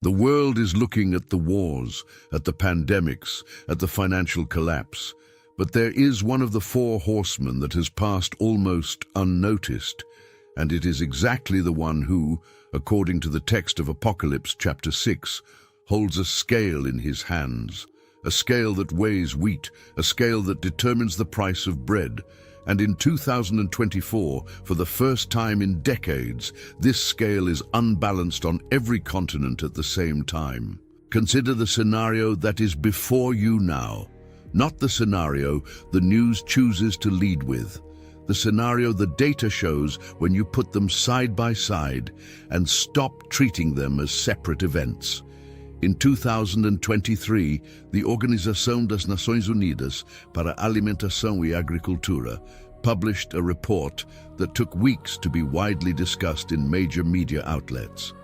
The world is looking at the wars, at the pandemics, at the financial collapse. But there is one of the four horsemen that has passed almost unnoticed, and it is exactly the one who, according to the text of Apocalypse chapter 6, holds a scale in his hands, a scale that weighs wheat, a scale that determines the price of bread. And in 2024, for the first time in decades, this scale is unbalanced on every continent at the same time. Consider the scenario that is before you now, not the scenario the news chooses to lead with. The scenario the data shows when you put them side by side and stop treating them as separate events. In 2023, the Organização das Nações Unidas para a Alimentação e Agricultura published a report that took weeks to be widely discussed in major media outlets.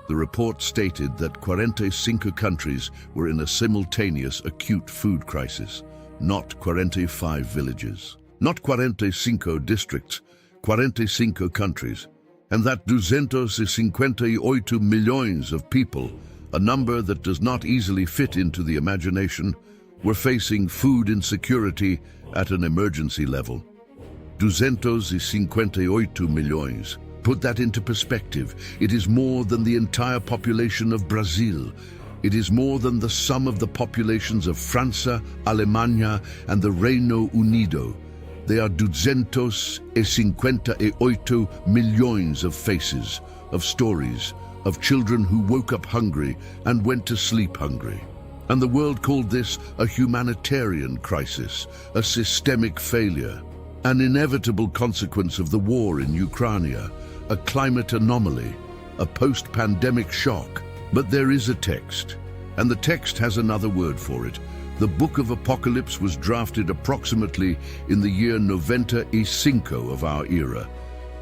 The report stated that 45 countries were in a simultaneous acute food crisis, not 45 villages, not 45 districts, 45 countries, and that 258 millions of people, a number that does not easily fit into the imagination, were facing food insecurity at an emergency level. 258 milhões. Put that into perspective. It is more than the entire population of Brazil. It is more than the sum of the populations of France, Alemania, and the Reino Unido. They are 258 milhões of faces, of stories, of children who woke up hungry and went to sleep hungry. And the world called this a humanitarian crisis, a systemic failure, an inevitable consequence of the war in Ukraine, a climate anomaly, a post-pandemic shock. But there is a text, and the text has another word for it. The Book of Apocalypse was drafted approximately in the year 95 of our era,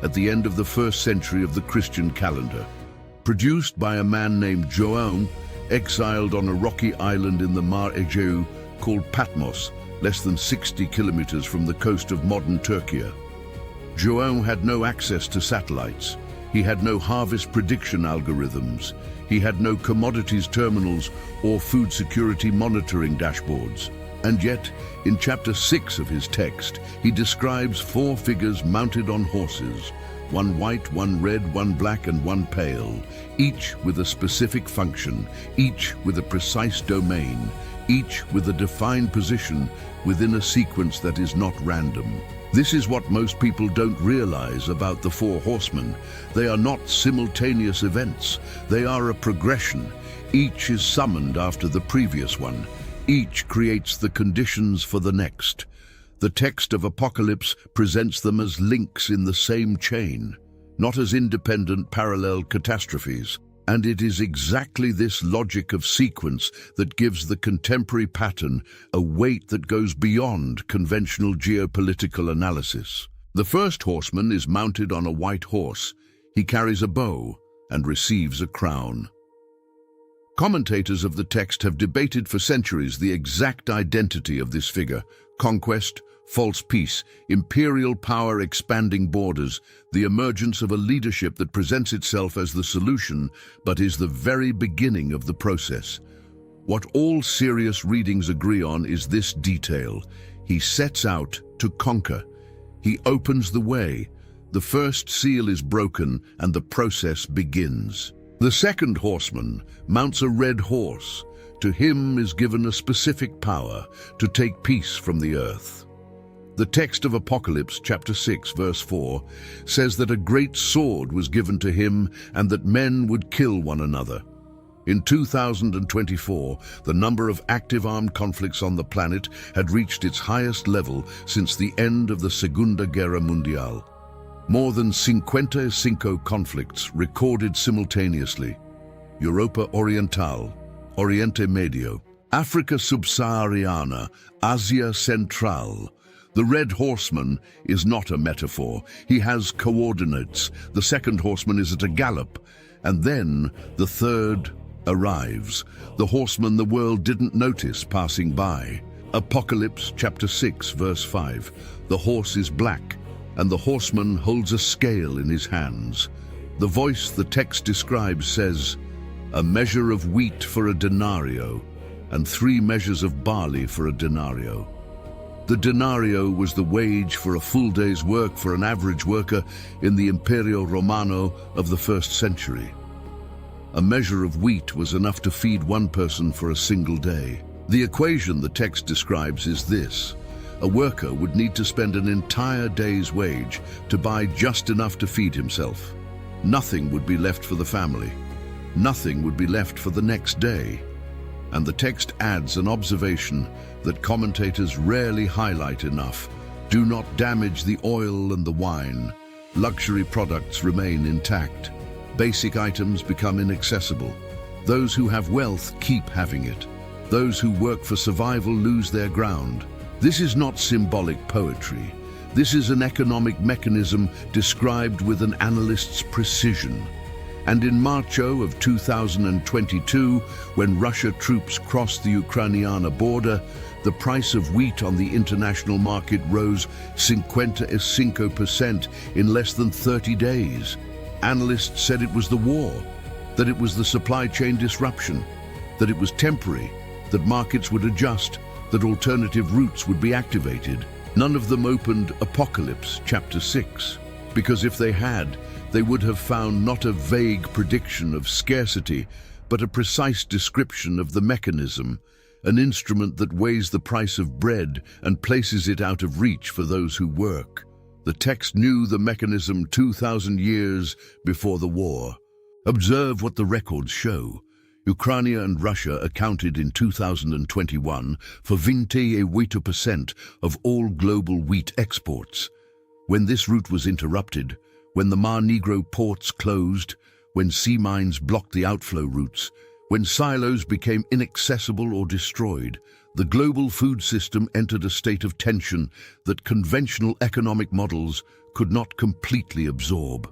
at the end of the 1st century of the Christian calendar. Produced by a man named João, exiled on a rocky island in the Mar Egeu called Patmos, less than 60 kilometers from the coast of modern Turkey. João had no access to satellites. He had no harvest prediction algorithms. He had no commodities terminals or food security monitoring dashboards. And yet, in chapter 6 of his text, he describes 4 figures mounted on horses, one white, one red, one black, and one pale, each with a specific function, each with a precise domain, each with a defined position within a sequence that is not random. This is what most people don't realize about the 4 horsemen. They are not simultaneous events. They are a progression. Each is summoned after the previous one. Each creates the conditions for the next. The text of Apocalypse presents them as links in the same chain, not as independent parallel catastrophes. And it is exactly this logic of sequence that gives the contemporary pattern a weight that goes beyond conventional geopolitical analysis. The first horseman is mounted on a white horse. He carries a bow and receives a crown. Commentators of the text have debated for centuries the exact identity of this figure: conquest, false peace, imperial power expanding borders, the emergence of a leadership that presents itself as the solution but is the very beginning of the process. What all serious readings agree on is this detail: he sets out to conquer. He opens the way. The first seal is broken and the process begins. The second horseman mounts a red horse. To him is given a specific power to take peace from the earth. The text of Apocalypse chapter 6 verse 4 says that a great sword was given to him and that men would kill one another. In 2024, the number of active armed conflicts on the planet had reached its highest level since the end of the Segunda Guerra Mundial. More than 55 conflicts recorded simultaneously. Europa Oriental, Oriente Medio, Africa Subsahariana, Asia Central. The red horseman is not a metaphor. He has coordinates. The second horseman is at a gallop. And then the third arrives, the horseman the world didn't notice passing by. Apocalypse chapter 6 verse 5. The horse is black, and the horseman holds a scale in his hands. The voice the text describes says, a measure of wheat for a denario, and 3 measures of barley for a denario. The denario was the wage for a full day's work for an average worker in the Imperio Romano of the 1st century. A measure of wheat was enough to feed one person for a single day. The equation the text describes is this: a worker would need to spend an entire day's wage to buy just enough to feed himself. Nothing would be left for the family. Nothing would be left for the next day. And the text adds an observation that commentators rarely highlight enough. Do not damage the oil and the wine. Luxury products remain intact. Basic items become inaccessible. Those who have wealth keep having it. Those who work for survival lose their ground. This is not symbolic poetry. This is an economic mechanism described with an analyst's precision. And in March of 2022, when Russia troops crossed the Ukrainiana border, the price of wheat on the international market rose 55% in less than 30 days. Analysts said it was the war, that it was the supply chain disruption, that it was temporary, that markets would adjust, that alternative routes would be activated. None of them opened Apocalypse chapter 6, because if they had, they would have found not a vague prediction of scarcity, but a precise description of the mechanism, an instrument that weighs the price of bread and places it out of reach for those who work. The text knew the mechanism 2,000 years before the war. Observe what the records show. Ukraine and Russia accounted in 2021 for 28% of all global wheat exports. When this route was interrupted, when the Mar Negro ports closed, when sea mines blocked the outflow routes, when silos became inaccessible or destroyed, the global food system entered a state of tension that conventional economic models could not completely absorb.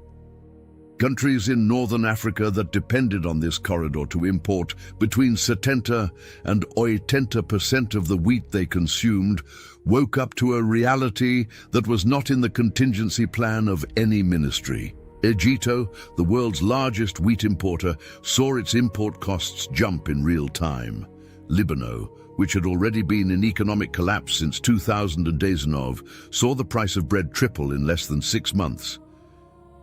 Countries in northern Africa that depended on this corridor to import between 70 and 80% of the wheat they consumed woke up to a reality that was not in the contingency plan of any ministry. Egito, the world's largest wheat importer, saw its import costs jump in real time. Libano, which had already been in economic collapse since 2000 and Dezhnev, saw the price of bread triple in less than 6 months.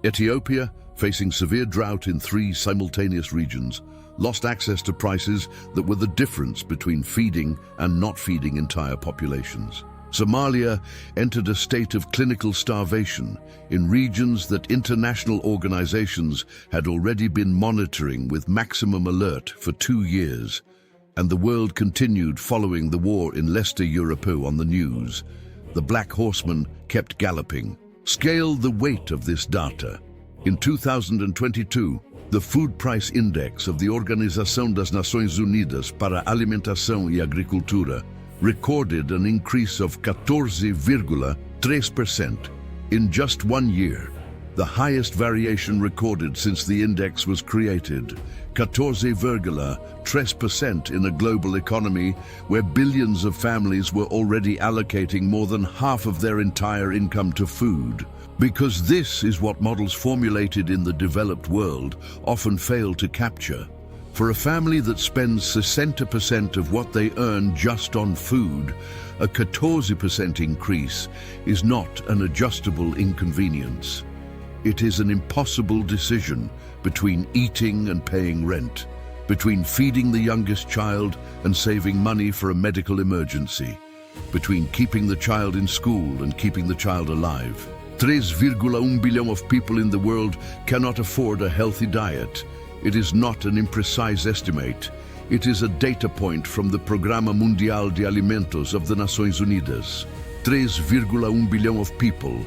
Ethiopia, facing severe drought in 3 simultaneous regions, lost access to prices that were the difference between feeding and not feeding entire populations. Somalia entered a state of clinical starvation in regions that international organizations had already been monitoring with maximum alert for 2 years, and the world continued following the war in Leicester Europe on the news. The Black Horsemen kept galloping. Scale the weight of this data. In 2022, the Food Price Index of the Organização das Nações Unidas para a Alimentação e Agricultura recorded an increase of 14.3% in just 1 year, the highest variation recorded since the index was created. 14.3% in a global economy where billions of families were already allocating more than half of their entire income to food. Because this is what models formulated in the developed world often fail to capture. For a family that spends 60% of what they earn just on food, a 14% increase is not an adjustable inconvenience. It is an impossible decision between eating and paying rent, between feeding the youngest child and saving money for a medical emergency, between keeping the child in school and keeping the child alive. 3.1 billion of people in the world cannot afford a healthy diet. It is not an imprecise estimate. It is a data point from the Programa Mundial de Alimentos of the Nações Unidas. 3.1 billion of people,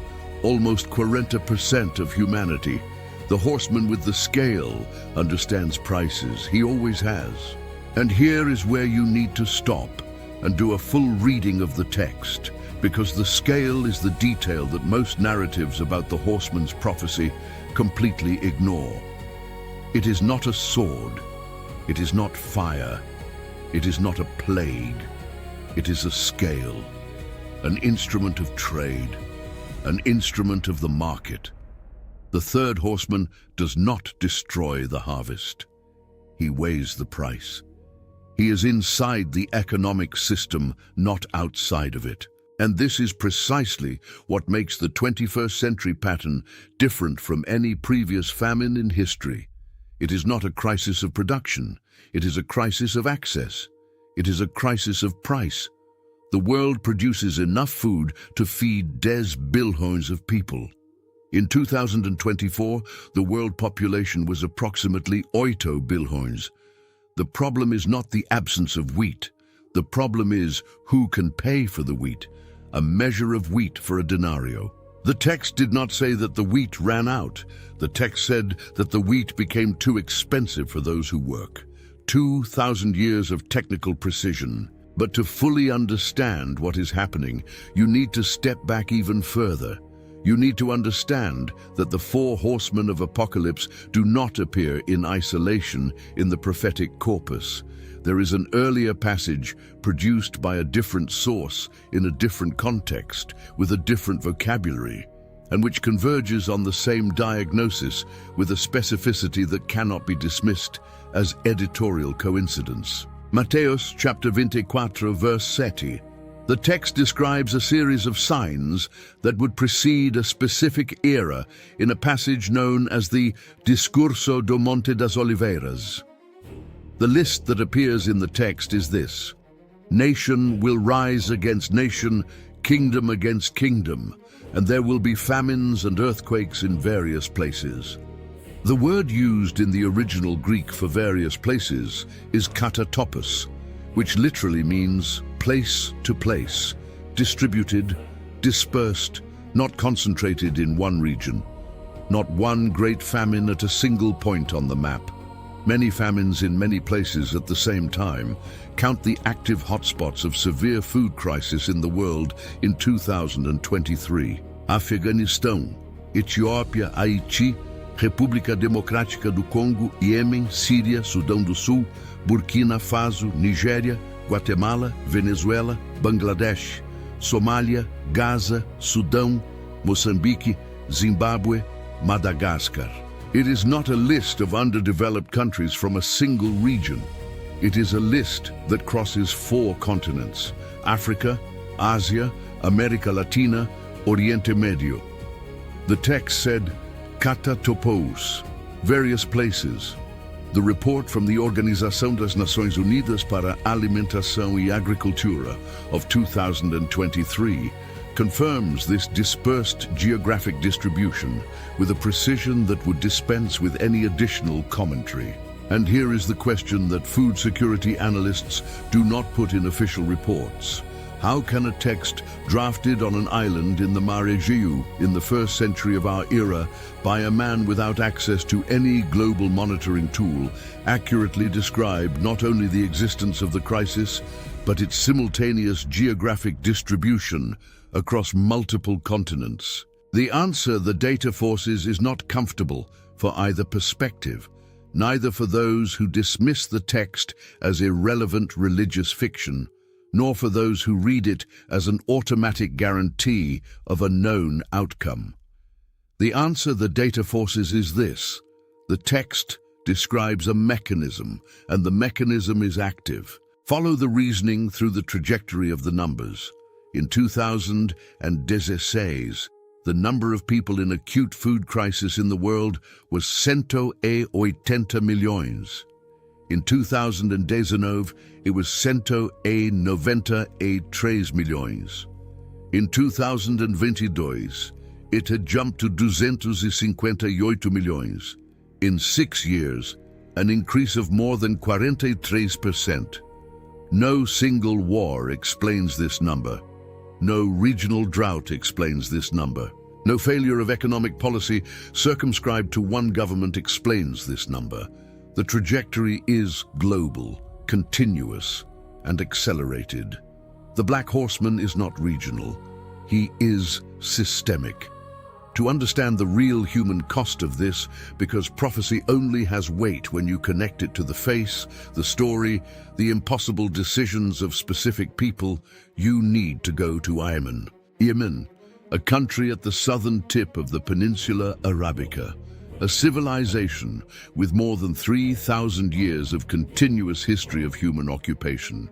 almost 40% of humanity. The horseman with the scale understands prices. He always has. And here is where you need to stop and do a full reading of the text, because the scale is the detail that most narratives about the horseman's prophecy completely ignore. It is not a sword. It is not fire. It is not a plague. It is a scale, an instrument of trade, an instrument of the market. The third horseman does not destroy the harvest. he weighs the price. He is inside the economic system, not outside of it. And this is precisely what makes the 21st century pattern different from any previous famine in history. It is not a crisis of production. It is a crisis of access. It is a crisis of price. The world produces enough food to feed 10 bilhões of people. In 2024, the world population was approximately 8 bilhões. The problem is not the absence of wheat. The problem is who can pay for the wheat. A measure of wheat for a denario. The text did not say that the wheat ran out. The text said that the wheat became too expensive for those who work. 2,000 years of technical precision. But to fully understand what is happening, you need to step back even further. You need to understand that the 4 horsemen of apocalypse do not appear in isolation in the prophetic corpus. There is an earlier passage produced by a different source in a different context with a different vocabulary, and which converges on the same diagnosis with a specificity that cannot be dismissed as editorial coincidence. Mateus chapter 24 verse 7. The text describes a series of signs that would precede a specific era in a passage known as the Discurso do Monte das Oliveiras. The list that appears in the text is this: nation will rise against nation, kingdom against kingdom, and there will be famines and earthquakes in various places. The word used in the original Greek for various places is katatopos, which literally means place to place, distributed, dispersed, not concentrated in one region. Not one great famine at a single point on the map. Many famines in many places at the same time. Count the active hotspots of severe food crisis in the world in 2023. Afeganistão, Etiópia, Haiti, República Democrática do Congo, Iêmen, Síria, Sudão do Sul, Burkina Faso, Nigéria, Guatemala, Venezuela, Bangladesh, Somália, Gaza, Sudão, Moçambique, Zimbabwe, Madagascar. It is not a list of underdeveloped countries from a single region. It is a list that crosses 4 continents: Africa, Asia, America Latina, Oriente Medio. The text said, katatopos, various places. The report from the Organização das Nações Unidas para a Alimentação e Agricultura of 2023 confirms this dispersed geographic distribution with a precision that would dispense with any additional commentary. And here is the question that food security analysts do not put in official reports. How can a text drafted on an island in the Mar Egeu in the 1st century of our era by a man without access to any global monitoring tool accurately describe not only the existence of the crisis, but its simultaneous geographic distribution across multiple continents? The answer the data forces is not comfortable for either perspective, neither for those who dismiss the text as irrelevant religious fiction, nor for those who read it as an automatic guarantee of a known outcome. The answer the data forces is this: the text describes a mechanism, and the mechanism is active. Follow the reasoning through the trajectory of the numbers. In 2016, the number of people in acute food crisis in the world was 180 milhões. In 2019, it was 193 milhões. In 2022, it had jumped to 258 milhões. In 6 years, an increase of more than 43%. No single war explains this number. No regional drought explains this number. No failure of economic policy circumscribed to one government explains this number. The trajectory is global, continuous, and accelerated. The Black Horseman is not regional. He is systemic. To understand the real human cost of this, because prophecy only has weight when you connect it to the face, the story, the impossible decisions of specific people, you need to go to Yemen, a country at the southern tip of the Peninsula Arabica. a civilization with more than 3,000 years of continuous history of human occupation.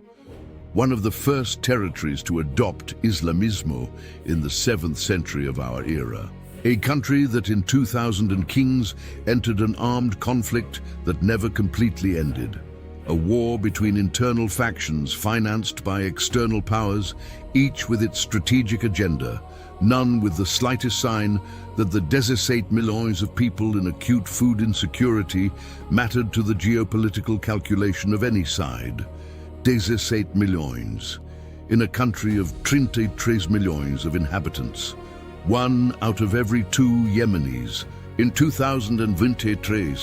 One of the first territories to adopt Islamismo in the 7th century of our era. A country that in 2000 kings entered an armed conflict that never completely ended. A war between internal factions financed by external powers, each with its strategic agenda, none with the slightest sign that the 17 millions of people in acute food insecurity mattered to the geopolitical calculation of any side. 17 millions. In a country of 33 millions of inhabitants. 1 out of every 2 Yemenis. In 2023,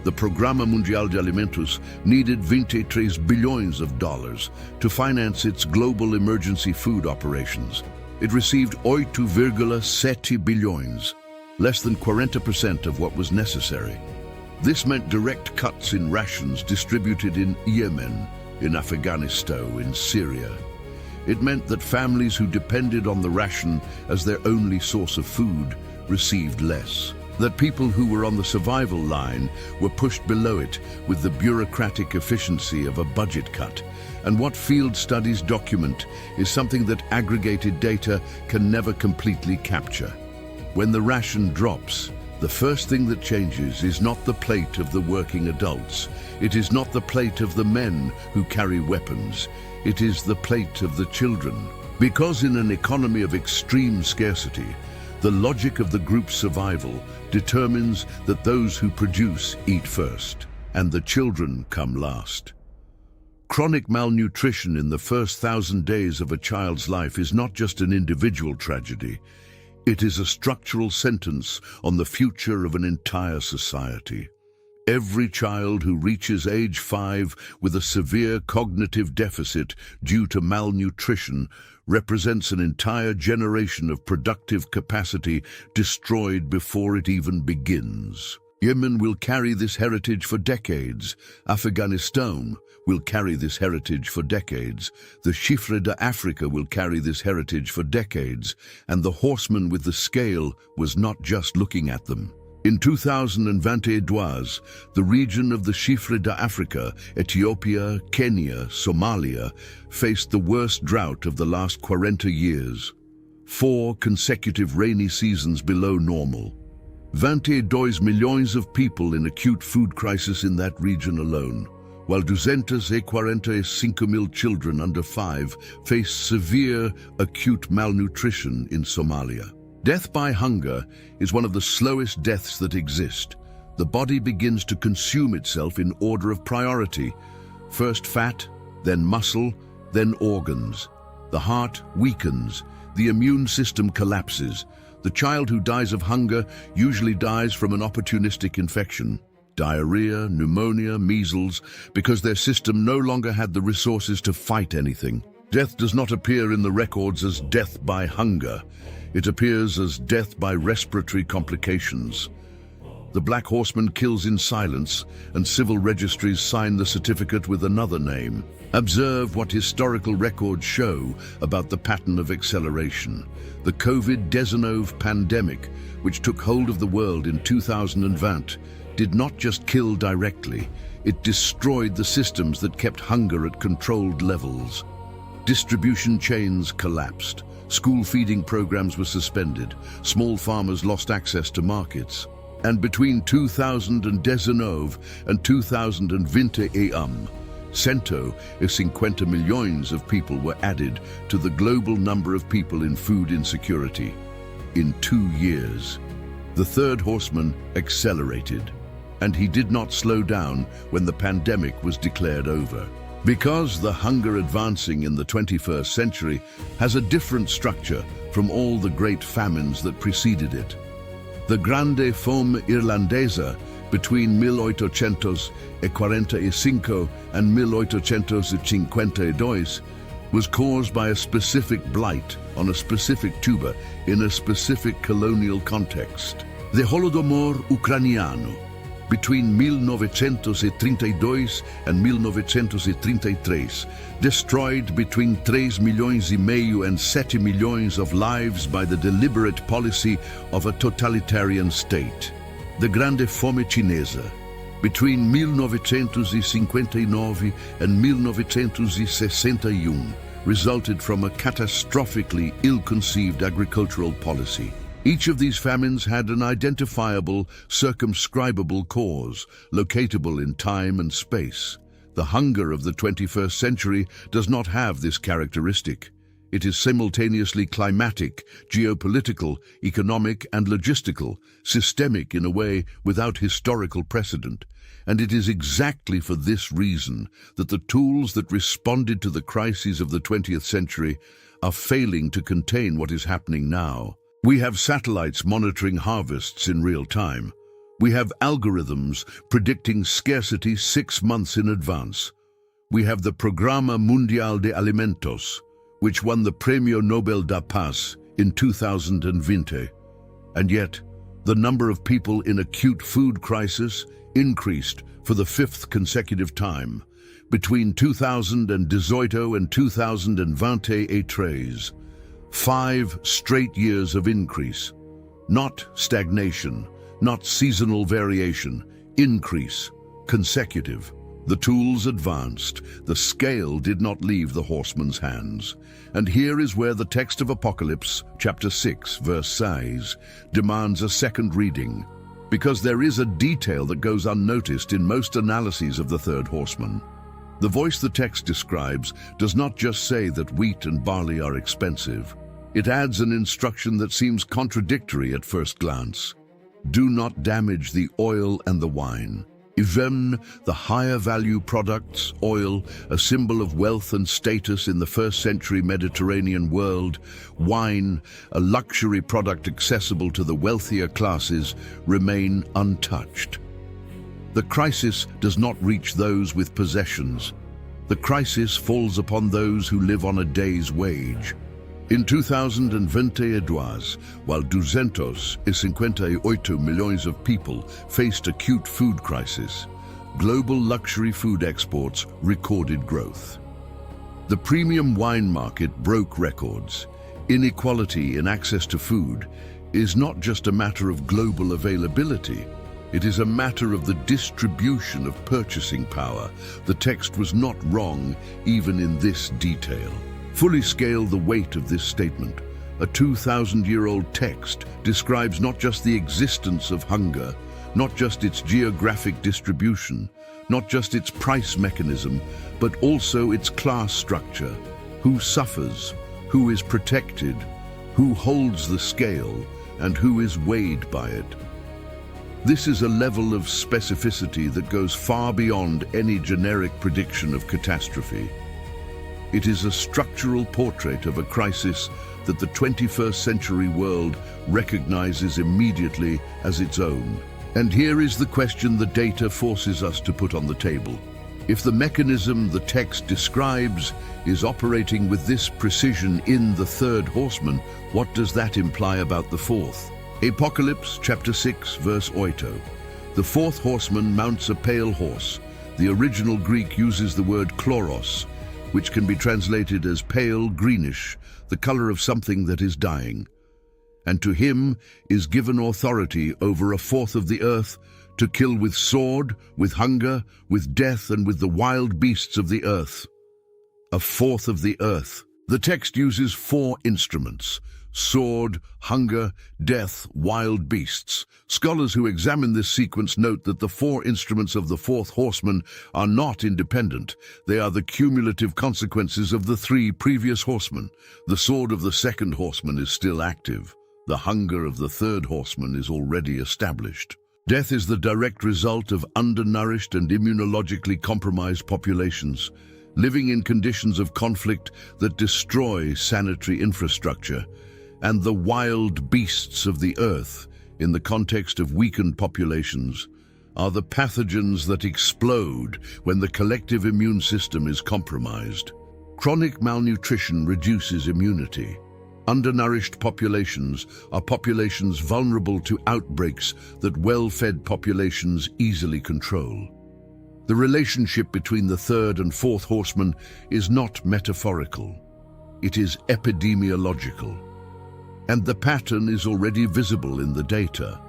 the Programa Mundial de Alimentos needed 23 billions of dollars to finance its global emergency food operations. It received 8,7 billions, less than 40% of what was necessary. This meant direct cuts in rations distributed in Yemen, in Afghanistan, in Syria. It meant that families who depended on the ration as their only source of food received less. That people who were on the survival line were pushed below it with the bureaucratic efficiency of a budget cut. And what field studies document is something that aggregated data can never completely capture. When the ration drops, the first thing that changes is not the plate of the working adults. It is not the plate of the men who carry weapons. It is the plate of the children. Because in an economy of extreme scarcity, the logic of the group's survival determines that those who produce eat first, and the children come last. Chronic malnutrition in the first 1,000 days of a child's life is not just an individual tragedy. It is a structural sentence on the future of an entire society. Every child who reaches age 5 with a severe cognitive deficit due to malnutrition represents an entire generation of productive capacity destroyed before it even begins. Yemen will carry this heritage for decades. Afghanistan will carry this heritage for decades. The Chiffre d'Africa will carry this heritage for decades. And the horseman with the scale was not just looking at them. In 2022, the region of the Chiffre d'Africa, Ethiopia, Kenya, Somalia, faced the worst drought of the last 40 years. 4 consecutive rainy seasons below normal. 22 millions of people in acute food crisis in that region alone, while 245,000 children under 5 face severe acute malnutrition in Somalia. Death by hunger is one of the slowest deaths that exist. The body begins to consume itself in order of priority. First fat, then muscle, then organs. The heart weakens, the immune system collapses. The child who dies of hunger usually dies from an opportunistic infection, diarrhea, pneumonia, measles, because their system no longer had the resources to fight anything. Death does not appear in the records as death by hunger. It appears as death by respiratory complications. The Black Horseman kills in silence, and civil registries sign the certificate with another name. Observe what historical records show about the pattern of acceleration. The COVID-19 pandemic, which took hold of the world in 2020, did not just kill directly, it destroyed the systems that kept hunger at controlled levels. Distribution chains collapsed. School feeding programs were suspended. Small farmers lost access to markets. And between 2019 and 2021, 150 millions of people were added to the global number of people in food insecurity. In 2 years, the third horseman accelerated, and he did not slow down when the pandemic was declared over. Because the hunger advancing in the 21st century has a different structure from all the great famines that preceded it. The Grande Fome Irlandesa between 1845 and 1852 was caused by a specific blight on a specific tuber in a specific colonial context. The Holodomor Ucraniano between 1932 and 1933 destroyed between 3,5 millions and 7 millions of lives by the deliberate policy of a totalitarian state. The Grande Fome Cinese. Between 1959 and 1961 resulted from a catastrophically ill-conceived agricultural policy. Each of these famines had an identifiable, circumscribable cause, locatable in time and space. The hunger of the 21st century does not have this characteristic. It is simultaneously climatic, geopolitical, economic and logistical, systemic in a way without historical precedent. And it is exactly for this reason that the tools that responded to the crises of the 20th century are failing to contain what is happening now. We have satellites monitoring harvests in real time. We have algorithms predicting scarcity 6 months in advance. We have the Programa Mundial de Alimentos, which won the Premio Nobel da Paz in 2020. And yet, the number of people in acute food crisis increased for the 5th consecutive time. Between 2018 and 2023, 5 straight years of increase. Not stagnation, not seasonal variation, increase, consecutive. The tools advanced, the scale did not leave the horseman's hands. And here is where the text of Apocalypse, chapter 6, verse 6, demands a second reading, because there is a detail that goes unnoticed in most analyses of the third horseman. The voice the text describes does not just say that wheat and barley are expensive. It adds an instruction that seems contradictory at first glance. Do not damage the oil and the wine. Even the higher value products, oil, a symbol of wealth and status in the first century Mediterranean world, wine, a luxury product accessible to the wealthier classes, remain untouched. The crisis does not reach those with possessions. The crisis falls upon those who live on a day's wage. In 2022, while 258 millions of people faced acute food crisis, global luxury food exports recorded growth. The premium wine market broke records. Inequality in access to food is not just a matter of global availability, it is a matter of the distribution of purchasing power. The text was not wrong, even in this detail. Fully scale the weight of this statement. A 2,000-year-old text describes not just the existence of hunger, not just its geographic distribution, not just its price mechanism, but also its class structure. Who suffers, who is protected, who holds the scale, and who is weighed by it. This is a level of specificity that goes far beyond any generic prediction of catastrophe. It is a structural portrait of a crisis that the 21st century world recognizes immediately as its own. And here is the question the data forces us to put on the table. If the mechanism the text describes is operating with this precision in the third horseman, what does that imply about the fourth? Apocalypse chapter 6 verse 8. The fourth horseman mounts a pale horse. The original Greek uses the word chloros, which can be translated as pale, greenish, the color of something that is dying. And to him is given authority over a fourth of the earth, to kill with sword, with hunger, with death, and with the wild beasts of the earth. A fourth of the earth. The text uses 4 instruments: sword, hunger, death, wild beasts. Scholars who examine this sequence note that the 4 instruments of the fourth horseman are not independent. They are the cumulative consequences of the 3 previous horsemen. The sword of the second horseman is still active. The hunger of the third horseman is already established. Death is the direct result of undernourished and immunologically compromised populations, living in conditions of conflict that destroy sanitary infrastructure. And the wild beasts of the earth, in the context of weakened populations, are the pathogens that explode when the collective immune system is compromised. Chronic malnutrition reduces immunity. Undernourished populations are populations vulnerable to outbreaks that well-fed populations easily control. The relationship between the third and fourth horsemen is not metaphorical. It is epidemiological. And the pattern is already visible in the data.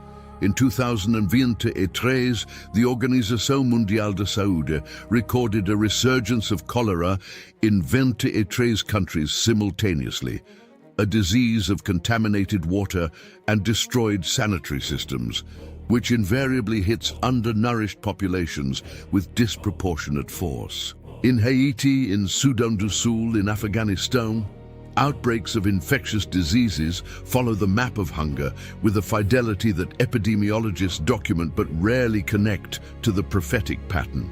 In 2023, the Organização Mundial de Saúde recorded a resurgence of cholera in 23 countries simultaneously, a disease of contaminated water and destroyed sanitary systems, which invariably hits undernourished populations with disproportionate force. In Haiti, in Sudan do Sul, in Afghanistan, outbreaks of infectious diseases follow the map of hunger with a fidelity that epidemiologists document but rarely connect to the prophetic pattern.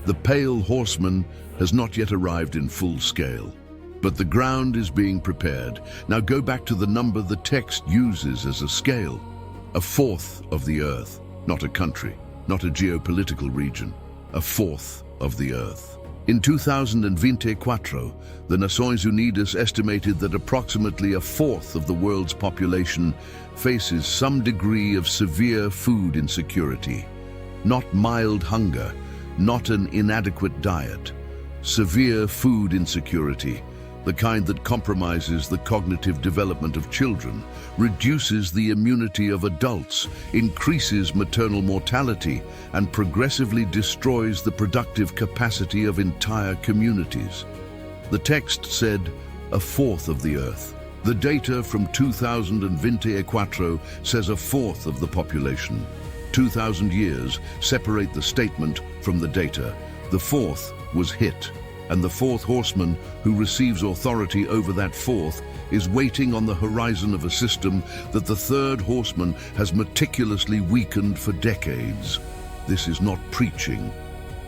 The pale horseman has not yet arrived in full scale, but the ground is being prepared. Now go back to the number the text uses as a scale. A fourth of the earth, not a country, not a geopolitical region, a fourth of the earth. In 2024, the Nações Unidas estimated that approximately a fourth of the world's population faces some degree of severe food insecurity. Not mild hunger, not an inadequate diet. Severe food insecurity, the kind that compromises the cognitive development of children, reduces the immunity of adults, increases maternal mortality, and progressively destroys the productive capacity of entire communities. The text said, a fourth of the earth. The data from 2024 says a fourth of the population. 2,000 years separate the statement from the data. The fourth was hit, and the fourth horseman, who receives authority over that fourth, is waiting on the horizon of a system that the third horseman has meticulously weakened for decades. This is not preaching.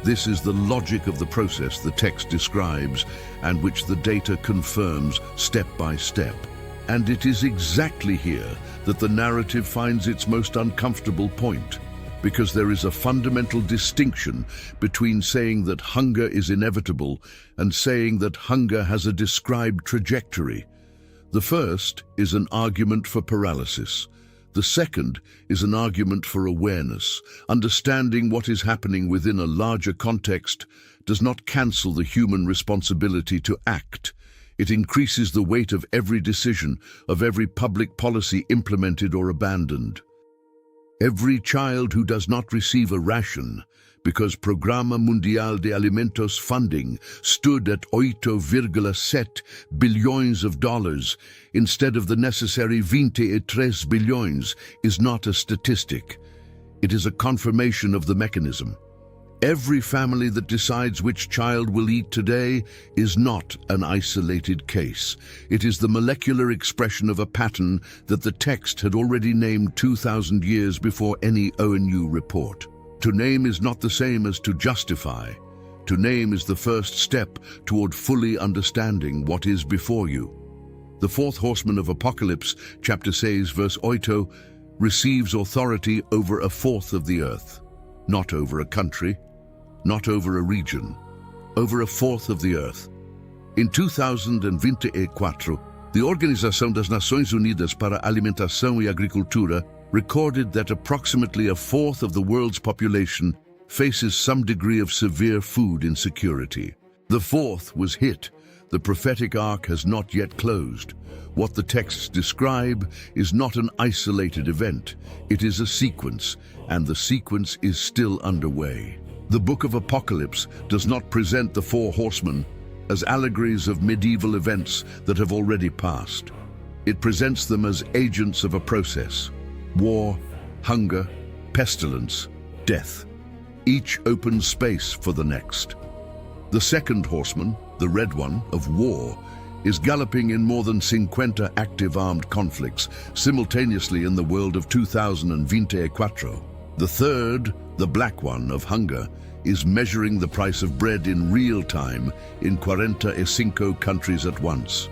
This is the logic of the process the text describes and which the data confirms step by step. And it is exactly here that the narrative finds its most uncomfortable point, because there is a fundamental distinction between saying that hunger is inevitable and saying that hunger has a described trajectory. The first is an argument for paralysis. The second is an argument for awareness. Understanding what is happening within a larger context does not cancel the human responsibility to act. It increases the weight of every decision, of every public policy implemented or abandoned. Every child who does not receive a ration, because Programa Mundial de Alimentos funding stood at 8,7 bilhões of dollars instead of the necessary 23 bilhões, is not a statistic. It is a confirmation of the mechanism. Every family that decides which child will eat today is not an isolated case. It is the molecular expression of a pattern that the text had already named 2,000 years before any ONU report. To name is not the same as to justify. To name is the first step toward fully understanding what is before you. The fourth horseman of Apocalypse, chapter 6, verse 8, receives authority over a fourth of the earth, not over a country, not over a region, over a fourth of the earth. In 2024, the Organização das Nações Unidas para a Alimentação e Agricultura recorded that approximately a fourth of the world's population faces some degree of severe food insecurity. The fourth was hit. The prophetic arc has not yet closed. What the texts describe is not an isolated event. It is a sequence, and the sequence is still underway. The book of Apocalypse does not present the four horsemen as allegories of medieval events that have already passed. It presents them as agents of a process: war, hunger, pestilence, death. Each opens space for the next. The second horseman, the red one, of war, is galloping in more than 50 active armed conflicts simultaneously in the world of 2024. The third, the black one, of hunger, is measuring the price of bread in real time in 45 countries at once.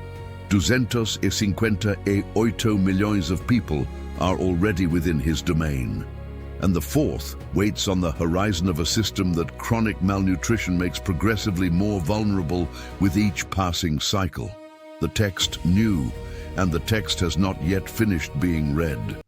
258 millions of people are already within his domain. And the fourth waits on the horizon of a system that chronic malnutrition makes progressively more vulnerable with each passing cycle. The text knew, and the text has not yet finished being read.